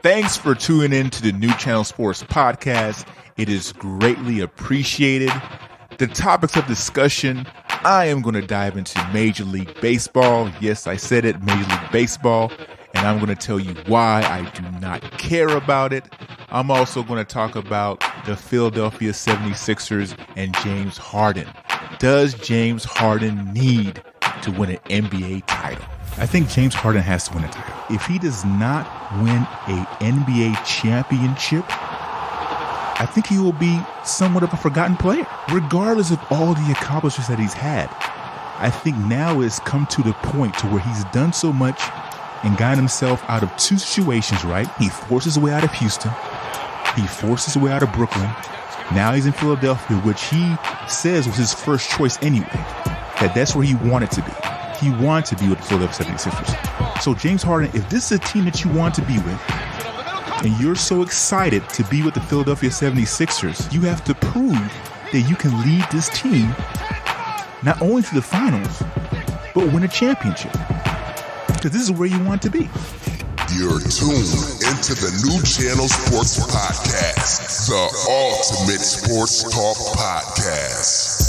Thanks for tuning in to the New Channel Sports Podcast. It is greatly appreciated. The topics of discussion, I am going to dive into Major League Baseball. Yes, I said it, Major League Baseball. And I'm going to tell you why I do not care about it. I'm also going to talk about the Philadelphia 76ers and James Harden. Does James Harden need to win an NBA title? I think James Harden has to win a title. If he does not win an NBA championship, I think he will be somewhat of a forgotten player, regardless of all the accomplishments that he's had. I think now it's come to the point to where he's done so much and gotten himself out of two situations, right? He forced his way out of Houston. He forced his way out of Brooklyn. Now he's in Philadelphia, which he says was his first choice anyway. That's where he wanted to be. He wanted to be with the Philadelphia 76ers. So James Harden, if this is a team that you want to be with, and you're so excited to be with the Philadelphia 76ers, you have to prove that you can lead this team not only to the finals, but win a championship. Because this is where you want to be. You're tuned into the New Channel Sports Podcast, the ultimate sports talk podcast.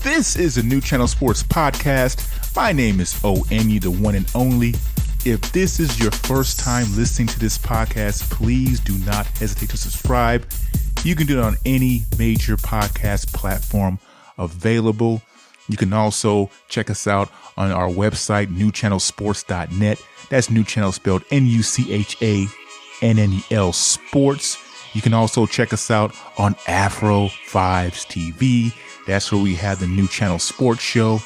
This is a New Channel Sports Podcast. My name is O.Enyi, the one and only. If this is your first time listening to this podcast, please do not hesitate to subscribe. You can do it on any major podcast platform available. You can also check us out on our website, newchannelsports.net. That's New Channel spelled Nuchannel Sports. You can also check us out on Afro 5's TV. That's where we have the New Channel Sports Show.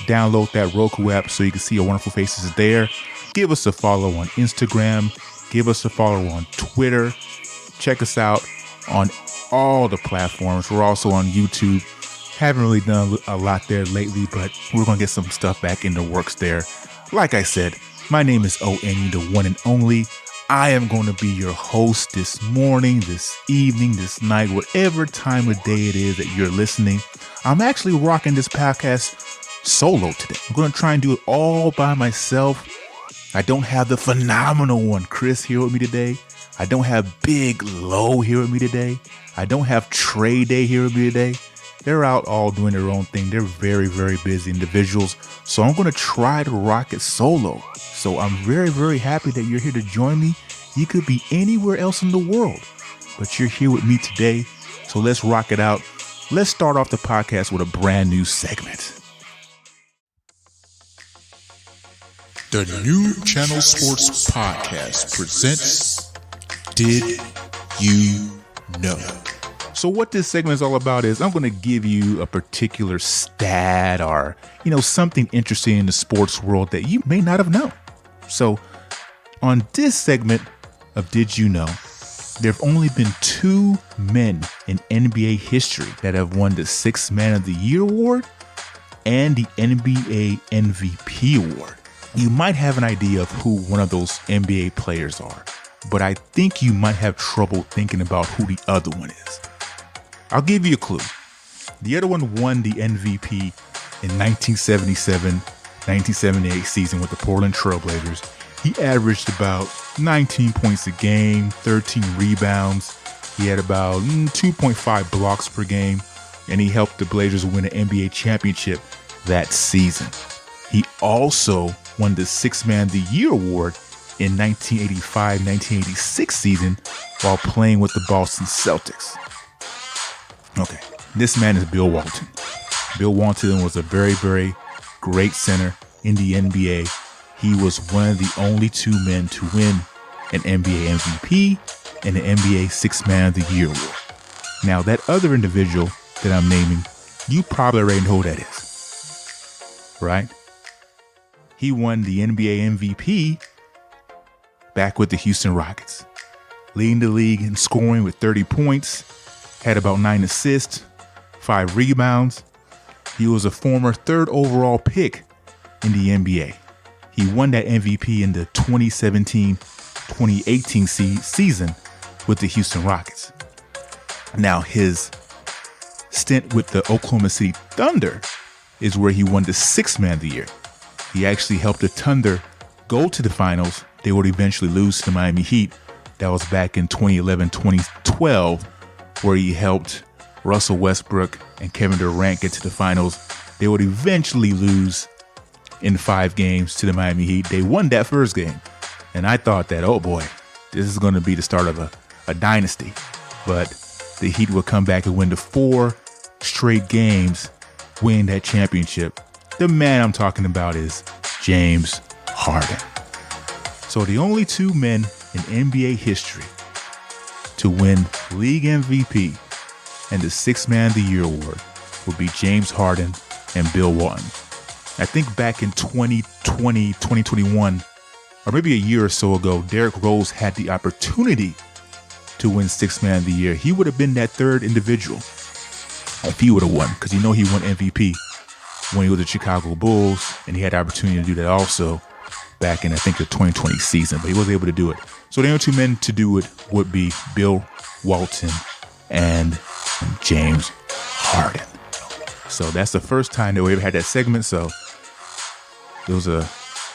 Download that Roku app so you can see our wonderful faces there. Give us a follow on Instagram. Give us a follow on Twitter. Check us out on all the platforms. We're also on YouTube. Haven't really done a lot there lately, but we're going to get some stuff back in the works there. Like I said, my name is O.Enyi, the one and only. I am going to be your host this morning, this evening, this night, whatever time of day it is that you're listening. I'm actually rocking this podcast solo today. I'm going to try and do it all by myself. I don't have the phenomenal one, Chris, here with me today. I don't have Big Low here with me today. I don't have Trey Day here with me today. They're out all doing their own thing. They're very, very busy individuals. So I'm going to try to rock it solo. So I'm very, very happy that you're here to join me. You could be anywhere else in the world, but you're here with me today. So let's rock it out. Let's start off the podcast with a brand new segment. The New Channel Sports Podcast presents Did You Know? So what this segment is all about is I'm going to give you a particular stat or, something interesting in the sports world that you may not have known. So on this segment of Did You Know, there have only been two men in NBA history that have won the Sixth Man of the Year award and the NBA MVP award. You might have an idea of who one of those NBA players are, but I think you might have trouble thinking about who the other one is. I'll give you a clue. The other one won the MVP in 1977-1978 season with the Portland Trailblazers. He averaged about 19 points a game, 13 rebounds. He had about 2.5 blocks per game, and he helped the Blazers win an NBA championship that season. He also won the Sixth Man of the Year award in 1985-1986 season while playing with the Boston Celtics. Okay, this man is Bill Walton. Bill Walton was a very, very great center in the NBA. He was one of the only two men to win an NBA MVP and an NBA Sixth Man of the Year award. Now, that other individual that I'm naming, you probably already know who that is, right? He won the NBA MVP back with the Houston Rockets, leading the league in scoring with 30 points, had about 9 assists, 5 rebounds. He was a former 3rd overall pick in the NBA. He won that MVP in the 2017-2018 2018 season with the Houston Rockets. Now, his stint with the Oklahoma City Thunder is where he won the Sixth Man of the Year. He actually helped the Thunder go to the finals. They would eventually lose to the Miami Heat. That was back in 2011, 2012, where he helped Russell Westbrook and Kevin Durant get to the finals. They would eventually lose in 5 games to the Miami Heat. They won that first game. And I thought that, oh boy, this is going to be the start of a dynasty. But the Heat would come back and win the 4 straight games, win that championship. The man I'm talking about is James Harden. So the only 2 men in NBA history to win league MVP and the Sixth Man of the Year award would be James Harden and Bill Walton. I think back in 2020, 2021, or maybe a year or so ago, Derrick Rose had the opportunity to win Sixth Man of the Year. He would have been that 3rd individual if he would have won, because he won MVP when he was at Chicago Bulls, and he had the opportunity to do that also back in, I think, the 2020 season, but he was able to do it. So the only 2 men to do it would be Bill Walton and James Harden. So that's the first time that we ever had that segment. So it was a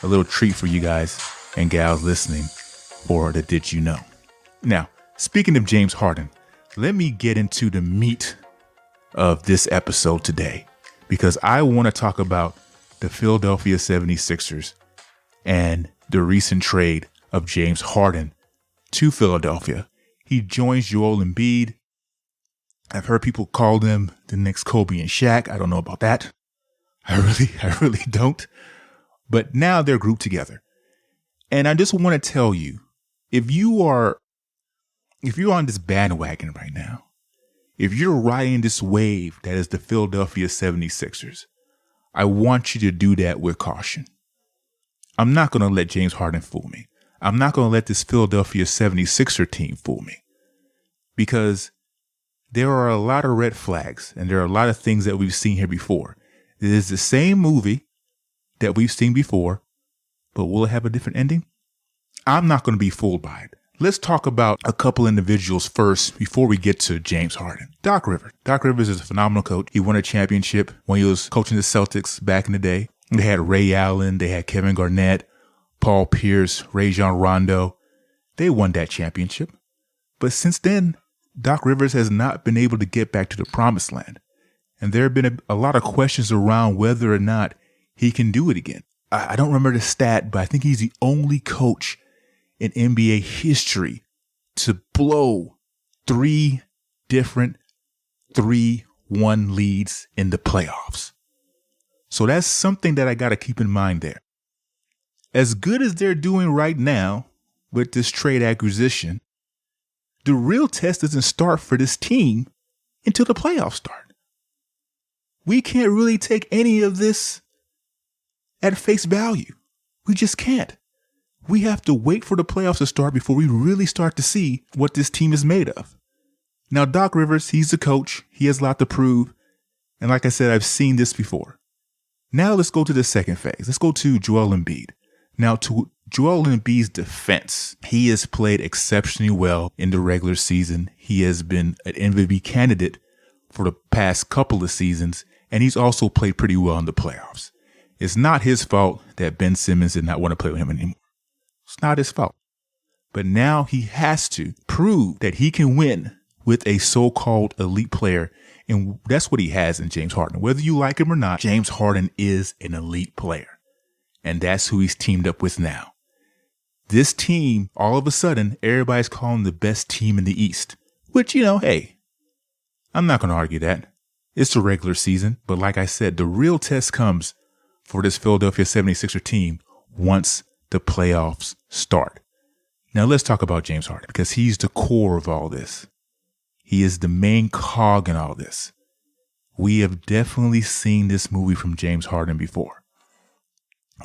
little treat for you guys and gals listening for the Did You Know? Now, speaking of James Harden, let me get into the meat of this episode today, because I want to talk about the Philadelphia 76ers and the recent trade of James Harden to Philadelphia. He joins Joel Embiid. I've heard people call them the next Kobe and Shaq. I don't know about that. I really don't. But now they're grouped together. And I just want to tell you, if you're on this bandwagon right now, if you're riding this wave that is the Philadelphia 76ers, I want you to do that with caution. I'm not going to let James Harden fool me. I'm not going to let this Philadelphia 76er team fool me, because there are a lot of red flags and there are a lot of things that we've seen here before. It is the same movie that we've seen before, but will it have a different ending? I'm not going to be fooled by it. Let's talk about a couple individuals first before we get to James Harden. Doc Rivers. Doc Rivers is a phenomenal coach. He won a championship when he was coaching the Celtics back in the day. They had Ray Allen. They had Kevin Garnett, Paul Pierce, Rajon Rondo. They won that championship. But since then, Doc Rivers has not been able to get back to the promised land. And there have been a lot of questions around whether or not he can do it again. I don't remember the stat, but I think he's the only coach in NBA history to blow 3 different 3-1 leads in the playoffs. So that's something that I got to keep in mind there. As good as they're doing right now with this trade acquisition, the real test doesn't start for this team until the playoffs start. We can't really take any of this at face value. We just can't. We have to wait for the playoffs to start before we really start to see what this team is made of. Now, Doc Rivers, he's the coach. He has a lot to prove. And like I said, I've seen this before. Now let's go to the second phase. Let's go to Joel Embiid. Now, to Joel Embiid's defense, he has played exceptionally well in the regular season. He has been an MVP candidate for the past couple of seasons, and he's also played pretty well in the playoffs. It's not his fault that Ben Simmons did not want to play with him anymore. It's not his fault. But now he has to prove that he can win with a so-called elite player. And that's what he has in James Harden. Whether you like him or not, James Harden is an elite player. And that's who he's teamed up with now. This team, all of a sudden, everybody's calling the best team in the East. Which, hey, I'm not going to argue that. It's the regular season. But like I said, the real test comes for this Philadelphia 76er team once the playoffs start. Now let's talk about James Harden, because he's the core of all this. He is the main cog in all this. We have definitely seen this movie from James Harden before.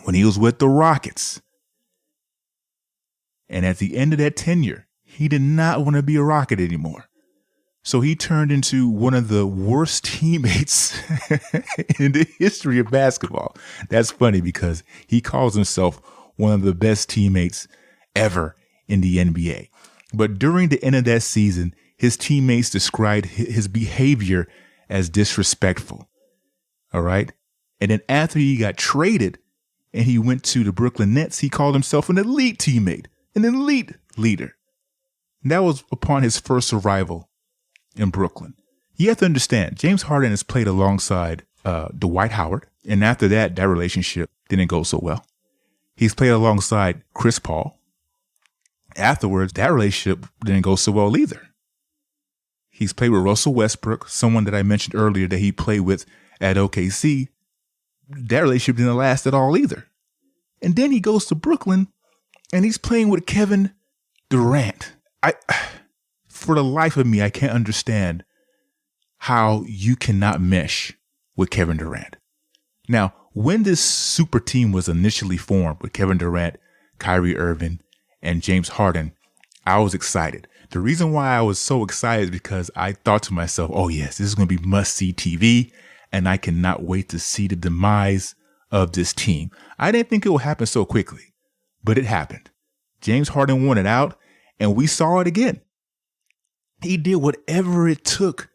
When he was with the Rockets, and at the end of that tenure, he did not want to be a Rocket anymore. So he turned into one of the worst teammates in the history of basketball. That's funny because he calls himself one of the best teammates ever in the NBA. But during the end of that season, his teammates described his behavior as disrespectful. All right. And then after he got traded and he went to the Brooklyn Nets, he called himself an elite teammate, an elite leader. And that was upon his first arrival in Brooklyn. You have to understand, James Harden has played alongside Dwight Howard. And after that relationship didn't go so well. He's played alongside Chris Paul. Afterwards, that relationship didn't go so well either. He's played with Russell Westbrook, someone that I mentioned earlier that he played with at OKC. That relationship didn't last at all either. And then he goes to Brooklyn and he's playing with Kevin Durant. For the life of me, I can't understand how you cannot mesh with Kevin Durant. Now, when this super team was initially formed with Kevin Durant, Kyrie Irving, and James Harden, I was excited. The reason why I was so excited is because I thought to myself, oh yes, this is going to be must-see TV, and I cannot wait to see the demise of this team. I didn't think it would happen so quickly, but it happened. James Harden won it out, and we saw it again. He did whatever it took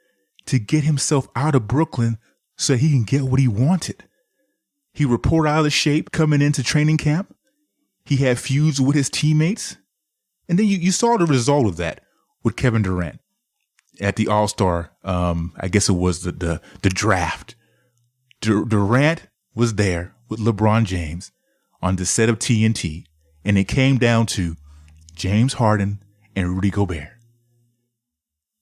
to get himself out of Brooklyn so he can get what he wanted. He reported out of shape coming into training camp. He had feuds with his teammates. And then you saw the result of that with Kevin Durant at the All-Star. I guess it was the draft. Durant was there with LeBron James on the set of TNT. And it came down to James Harden and Rudy Gobert.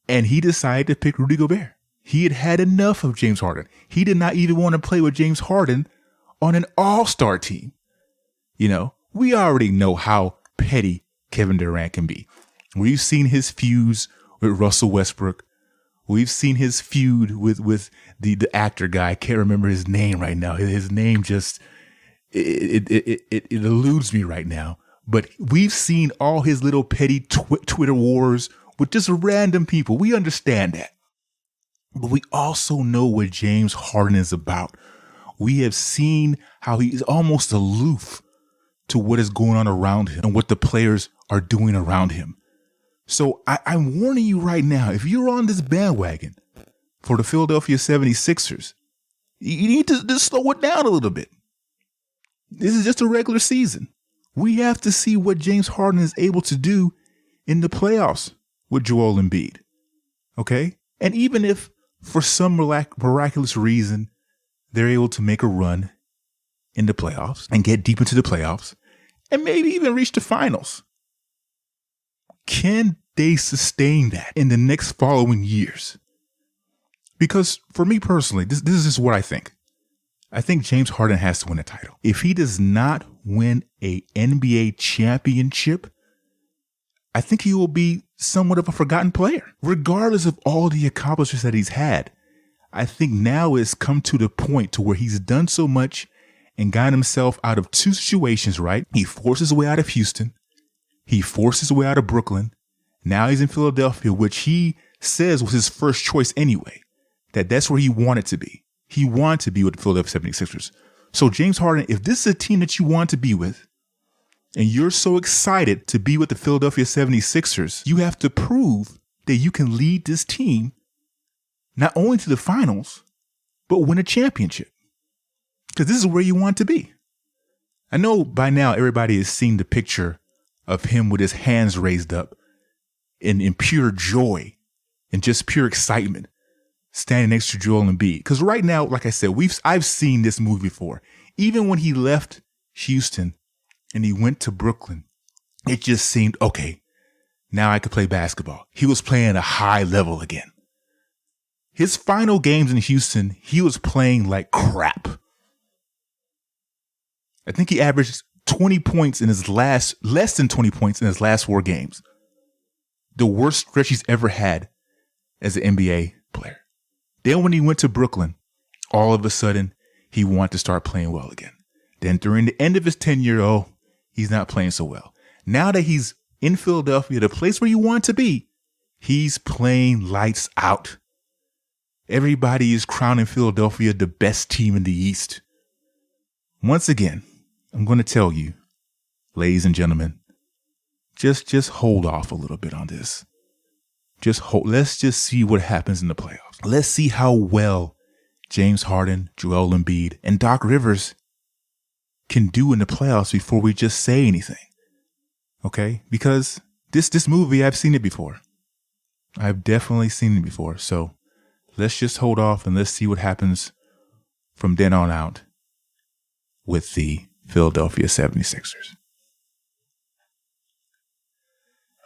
And he decided to pick Rudy Gobert. He had had enough of James Harden. He did not even want to play with James Harden on an all-star team. You know, we already know how petty Kevin Durant can be. We've seen his feuds with Russell Westbrook. We've seen his feud with the actor guy. I can't remember his name right now. His name just, it eludes me right now. But we've seen all his little petty Twitter wars with just random people. We understand that. But we also know what James Harden is about. We have seen how he is almost aloof to what is going on around him and what the players are doing around him. So I'm warning you right now, if you're on this bandwagon for the Philadelphia 76ers, you need to just slow it down a little bit. This is just a regular season. We have to see what James Harden is able to do in the playoffs with Joel Embiid. Okay? And even if for some miraculous reason they're able to make a run in the playoffs and get deep into the playoffs and maybe even reach the finals, can they sustain that in the next following years? Because for me personally, this is just what I think. I think James Harden has to win a title. If he does not win a NBA championship, I think he will be somewhat of a forgotten player. Regardless of all the accomplishments that he's had, I think now it's come to the point to where he's done so much and got himself out of two situations, right? He forced his way out of Houston. He forced his way out of Brooklyn. Now he's in Philadelphia, which he says was his first choice anyway. That's where he wanted to be. He wanted to be with the Philadelphia 76ers. So James Harden, if this is a team that you want to be with, and you're so excited to be with the Philadelphia 76ers, you have to prove that you can lead this team not only to the finals, but win a championship. Because this is where you want to be. I know by now everybody has seen the picture of him with his hands raised up in pure joy and just pure excitement, standing next to Joel Embiid. Because right now, like I said, I've seen this movie before. Even when he left Houston and he went to Brooklyn, it just seemed, okay, now I could play basketball. He was playing at a high level again. His final games in Houston, he was playing like crap. I think he averaged 20 points in his less than 20 points in his last 4 games. The worst stretch he's ever had as an NBA player. Then when he went to Brooklyn, all of a sudden, he wanted to start playing well again. Then during the end of his tenure, he's not playing so well. Now that he's in Philadelphia, the place where you want to be, he's playing lights out. Everybody is crowning Philadelphia the best team in the East. Once again, I'm going to tell you, ladies and gentlemen, just hold off a little bit on this. Let's just see what happens in the playoffs. Let's see how well James Harden, Joel Embiid, and Doc Rivers can do in the playoffs before we just say anything. Okay? Because this movie, I've seen it before. I've definitely seen it before. So let's just hold off and let's see what happens from then on out with the Philadelphia 76ers.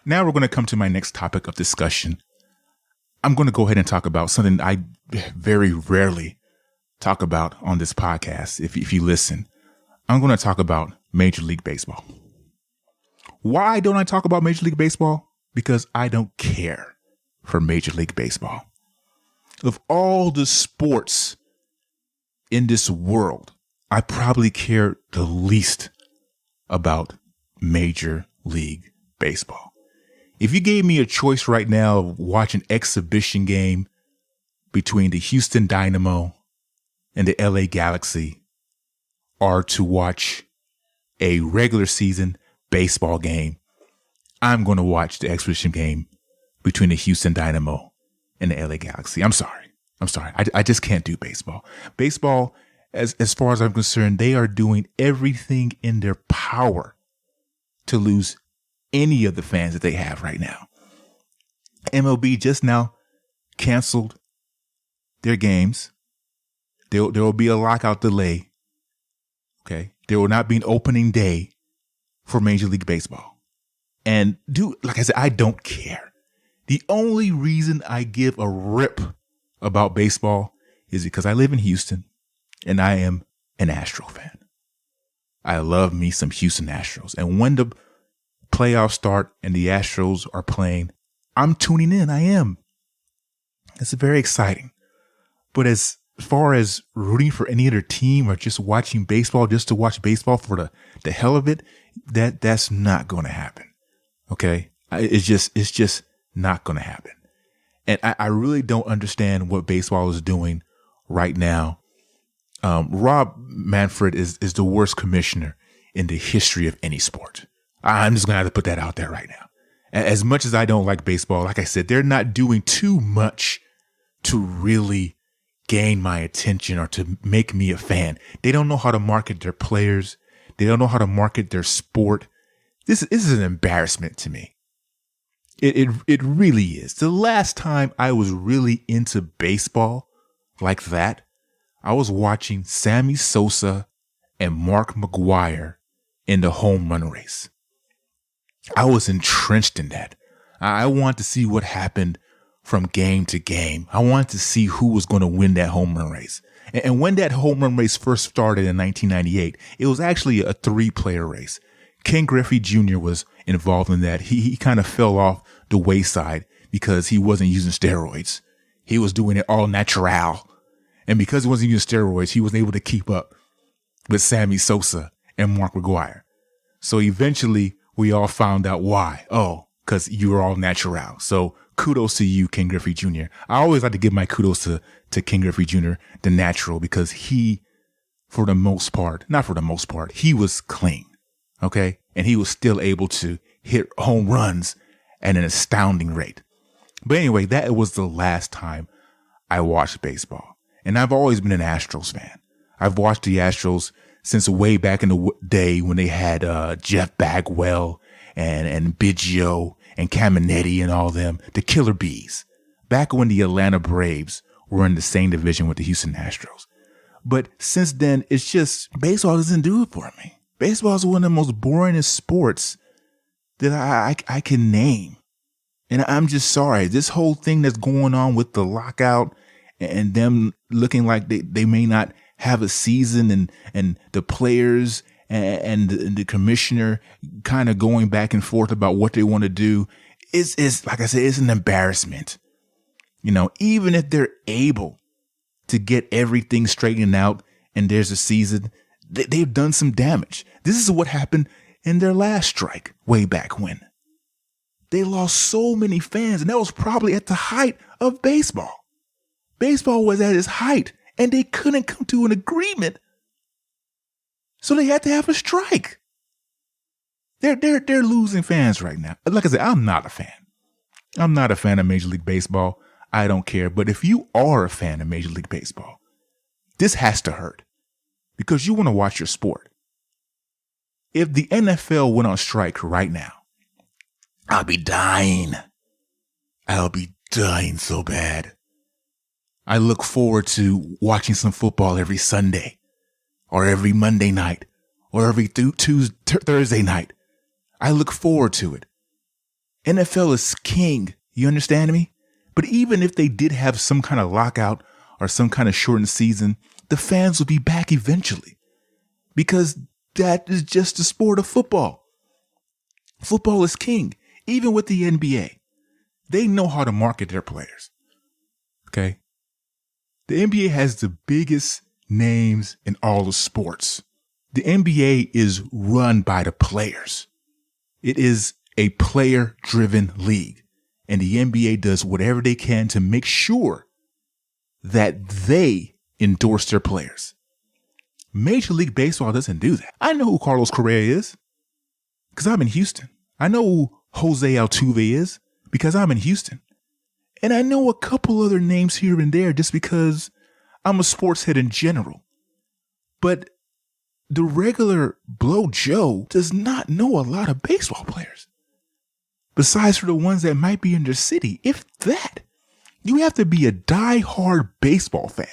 Now we're going to come to my next topic of discussion. I'm going to go ahead and talk about something I very rarely talk about on this podcast. If you listen, I'm going to talk about Major League Baseball. Why don't I talk about Major League Baseball? Because I don't care for Major League Baseball. Of all the sports in this world, I probably care the least about Major League Baseball. If you gave me a choice right now of watching an exhibition game between the Houston Dynamo and the LA Galaxy, or to watch a regular season baseball game, I'm going to watch the exhibition game between the Houston Dynamo and the LA Galaxy. I'm sorry. I just can't do baseball. Baseball, as far as I'm concerned, they are doing everything in their power to lose any of the fans that they have right now. MLB just now canceled their games. There will be a lockout delay. Okay. There will not be an opening day for Major League Baseball. And like I said, I don't care. The only reason I give a rip about baseball is because I live in Houston and I am an Astro fan. I love me some Houston Astros. And when the playoffs start and the Astros are playing, I'm tuning in. I am. It's very exciting. But as far as rooting for any other team or just watching baseball just to watch baseball for the hell of it, that's not going to happen. Okay? It's just not going to happen. And I really don't understand what baseball is doing right now. Rob Manfred is the worst commissioner in the history of any sport. I'm just going to have to put that out there right now. As much as I don't like baseball, like I said, they're not doing too much to really gain my attention or to make me a fan. They don't know how to market their players. They don't know how to market their sport. This is an embarrassment to me. It really is. The last time I was really into baseball like that, I was watching Sammy Sosa and Mark McGwire in the home run race. I was entrenched in that. I wanted to see what happened from game to game. I wanted to see who was going to win that home run race. And when that home run race first started in 1998, it was actually a 3-player race. Ken Griffey Jr. was involved in that. He kind of fell off the wayside because he wasn't using steroids. He was doing it all natural. And because he wasn't using steroids, he wasn't able to keep up with Sammy Sosa and Mark McGwire. So eventually we all found out why. Oh, because you were all natural. So kudos to you, Ken Griffey Jr. I always like to give my kudos to Ken Griffey Jr., the natural, because he, for the most part, not for the most part, he was clean. Okay. And he was still able to hit home runs at an astounding rate. But anyway, that was the last time I watched baseball. And I've always been an Astros fan. I've watched the Astros since way back in the day when they had Jeff Bagwell and Biggio and Caminetti and all them, the Killer Bees, back when the Atlanta Braves were in the same division with the Houston Astros. But since then, it's just baseball doesn't do it for me. Baseball is one of the most boringest sports that I can name. And I'm just sorry. This whole thing that's going on with the lockout and them looking like they may not have a season and the players and the commissioner kind of going back and forth about what they want to do is like I said, it's an embarrassment. You know, even if they're able to get everything straightened out and there's a season, they've done some damage. This is what happened in their last strike way back when. They lost so many fans, and that was probably at the height of baseball. Baseball was at its height, and they couldn't come to an agreement. So they had to have a strike. They're losing fans right now. Like I said, I'm not a fan. I'm not a fan of Major League Baseball. I don't care. But if you are a fan of Major League Baseball, this has to hurt because you want to watch your sport. If the NFL went on strike right now, I'll be dying. I'll be dying so bad. I look forward to watching some football every Sunday or every Monday night or every Thursday night. I look forward to it. NFL is king. You understand me? But even if they did have some kind of lockout or some kind of shortened season, the fans will be back eventually because that is just the sport of football. Football is king. Even with the NBA, they know how to market their players. Okay? The NBA has the biggest names in all of sports. The NBA is run by the players. It is a player-driven league. And the NBA does whatever they can to make sure that they endorse their players. Major League Baseball doesn't do that. I know who Carlos Correa is because I'm in Houston. I know who Jose Altuve is because I'm in Houston. And I know a couple other names here and there just because I'm a sports head in general. But the regular Blow Joe does not know a lot of baseball players. Besides for the ones that might be in their city, if that. You have to be a die-hard baseball fan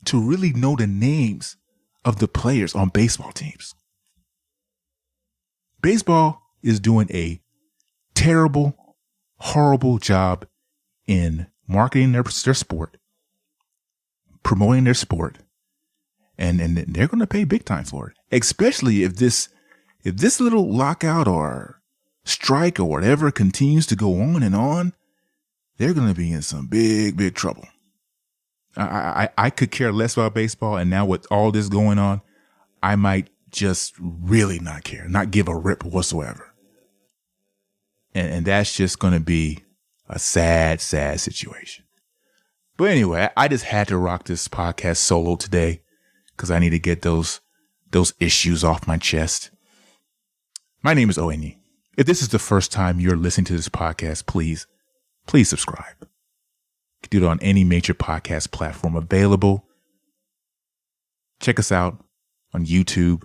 to really know the names of the players on baseball teams. Baseball is doing a terrible, horrible job in marketing their sport, promoting their sport, and they're going to pay big time for it. Especially if this little lockout or strike or whatever continues to go on and on, they're going to be in some big trouble. I could care less about baseball, and now with all this going on, I might just really not care, not give a rip whatsoever. And that's just going to be a sad situation. But anyway, I just had to rock this podcast solo today because I need to get those issues off my chest. My name is O.Enyi. If this is the first time you're listening to this podcast, please subscribe. You can do it on any major podcast platform available. Check us out on YouTube.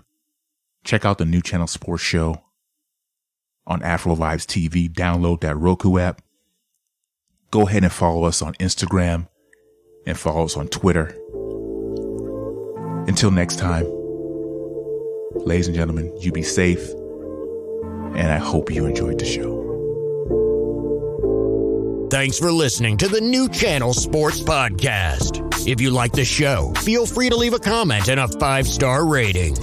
Check out the New Channel Sports Show on Afro Vibes TV. Download that Roku app. Go ahead and follow us on Instagram and follow us on Twitter. Until next time, ladies and gentlemen, you be safe, and I hope you enjoyed the show. Thanks for listening to the New Channel Sports Podcast. If you like the show, feel free to leave a comment and a 5-star rating.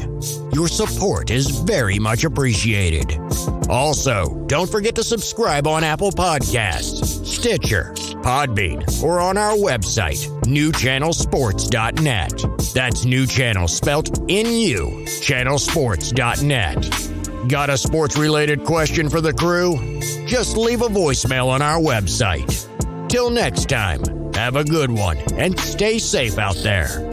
Your support is very much appreciated. Also, don't forget to subscribe on Apple Podcasts, Stitcher, Podbean, or on our website, newchannelsports.net. That's New Channel spelt N-U, channelsports.net. Got a sports-related question for the crew? Just leave a voicemail on our website. Till next time, have a good one and stay safe out there.